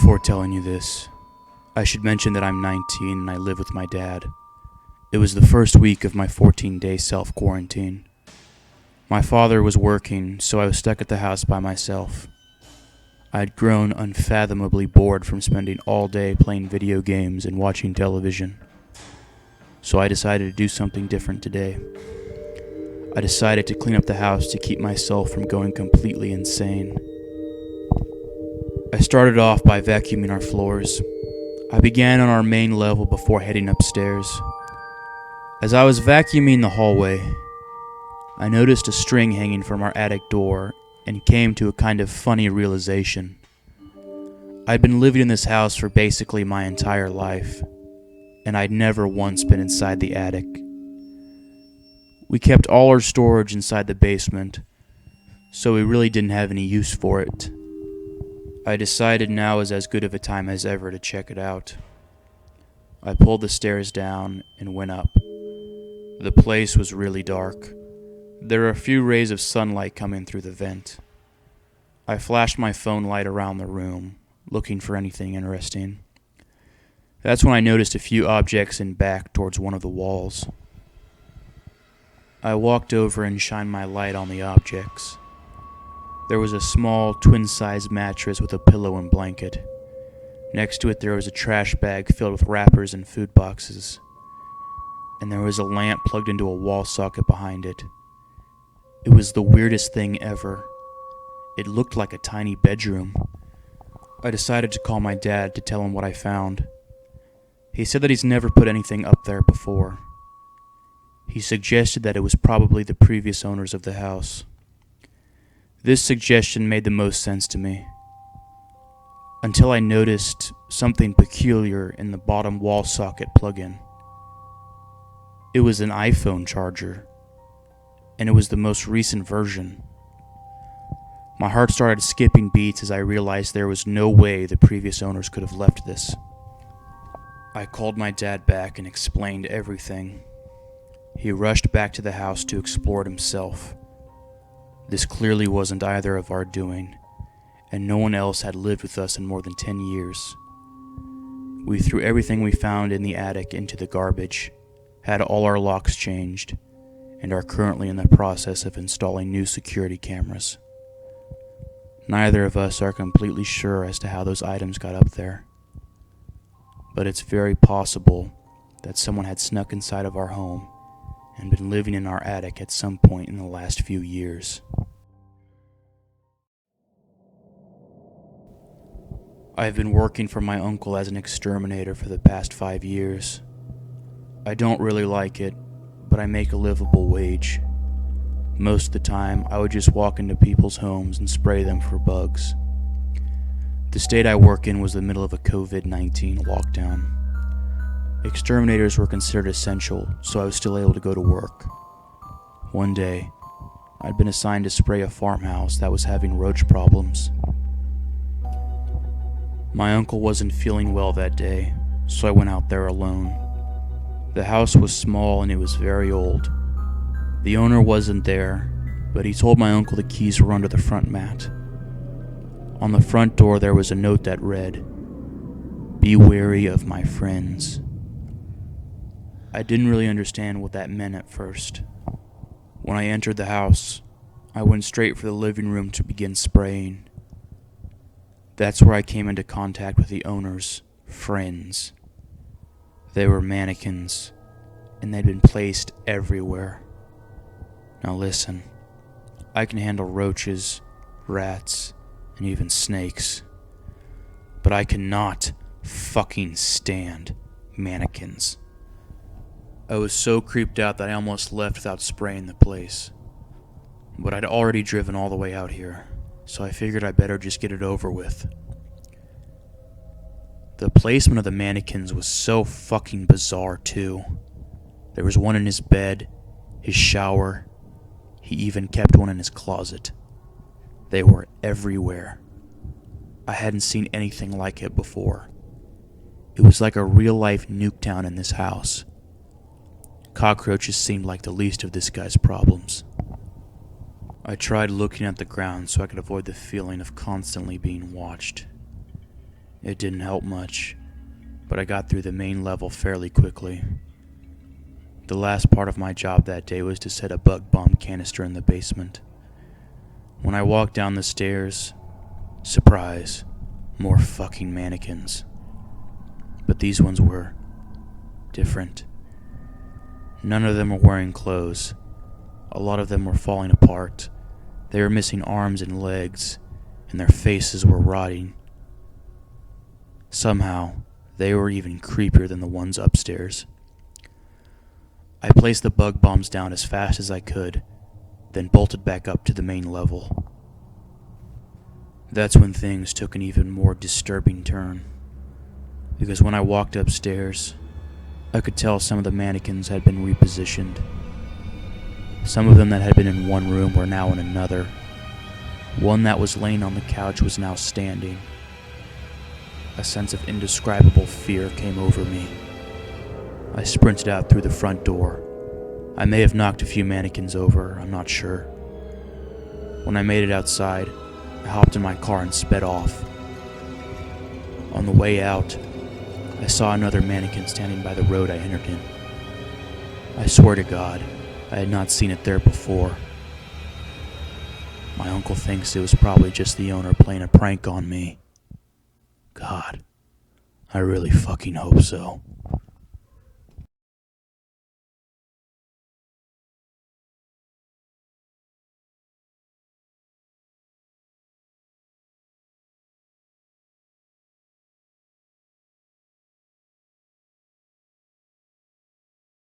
Before telling you this, I should mention that I'm 19 and I live with my dad. It was the first week of my 14-day self-quarantine. My father was working, so I was stuck at the house by myself. I had grown unfathomably bored from spending all day playing video games and watching television. So I decided to do something different today. I decided to clean up the house to keep myself from going completely insane. I started off by vacuuming our floors. I began on our main level before heading upstairs. As I was vacuuming the hallway, I noticed a string hanging from our attic door and came to a kind of funny realization. I'd been living in this house for basically my entire life, and I'd never once been inside the attic. We kept all our storage inside the basement, so we really didn't have any use for it. I decided now was as good of a time as ever to check it out. I pulled the stairs down and went up. The place was really dark. There were a few rays of sunlight coming through the vent. I flashed my phone light around the room, looking for anything interesting. That's when I noticed a few objects in back towards one of the walls. I walked over and shined my light on the objects. There was a small, twin-sized mattress with a pillow and blanket. Next to it there was a trash bag filled with wrappers and food boxes. And there was a lamp plugged into a wall socket behind it. It was the weirdest thing ever. It looked like a tiny bedroom. I decided to call my dad to tell him what I found. He said that he's never put anything up there before. He suggested that it was probably the previous owners of the house. This suggestion made the most sense to me, until I noticed something peculiar in the bottom wall socket plug-in. It was an iPhone charger, and it was the most recent version. My heart started skipping beats as I realized there was no way the previous owners could have left this. I called my dad back and explained everything. He rushed back to the house to explore it himself. This clearly wasn't either of our doing, and no one else had lived with us in more than 10 years. We threw everything we found in the attic into the garbage, had all our locks changed, and are currently in the process of installing new security cameras. Neither of us are completely sure as to how those items got up there, but it's very possible that someone had snuck inside of our home and been living in our attic at some point in the last few years. I've been working for my uncle as an exterminator for the past 5 years. I don't really like it, but I make a livable wage. Most of the time, I would just walk into people's homes and spray them for bugs. The state I work in was the middle of a COVID-19 lockdown. Exterminators were considered essential, so I was still able to go to work. One day, I'd been assigned to spray a farmhouse that was having roach problems. My uncle wasn't feeling well that day, so I went out there alone. The house was small and it was very old. The owner wasn't there, but he told my uncle the keys were under the front mat. On the front door there was a note that read, "Be wary of my friends." I didn't really understand what that meant at first. When I entered the house, I went straight for the living room to begin spraying. That's where I came into contact with the owner's friends. They were mannequins, and they'd been placed everywhere. Now listen, I can handle roaches, rats, and even snakes, but I cannot fucking stand mannequins. I was so creeped out that I almost left without spraying the place. But I'd already driven all the way out here, so I figured I better just get it over with. The placement of the mannequins was so fucking bizarre too. There was one in his bed, his shower. He even kept one in his closet. They were everywhere. I hadn't seen anything like it before. It was like a real-life Nuketown in this house. Cockroaches seemed like the least of this guy's problems. I tried looking at the ground so I could avoid the feeling of constantly being watched. It didn't help much, but I got through the main level fairly quickly. The last part of my job that day was to set a bug bomb canister in the basement. When I walked down the stairs, surprise, more fucking mannequins. But these ones were different. None of them were wearing clothes. A lot of them were falling apart. They were missing arms and legs, and their faces were rotting. Somehow, they were even creepier than the ones upstairs. I placed the bug bombs down as fast as I could, then bolted back up to the main level. That's when things took an even more disturbing turn, because when I walked upstairs, I could tell some of the mannequins had been repositioned. Some of them that had been in one room were now in another. One that was laying on the couch was now standing. A sense of indescribable fear came over me. I sprinted out through the front door. I may have knocked a few mannequins over, I'm not sure. When I made it outside, I hopped in my car and sped off. On the way out, I saw another mannequin standing by the road I entered in. I swear to God, I had not seen it there before. My uncle thinks it was probably just the owner playing a prank on me. God, I really fucking hope so.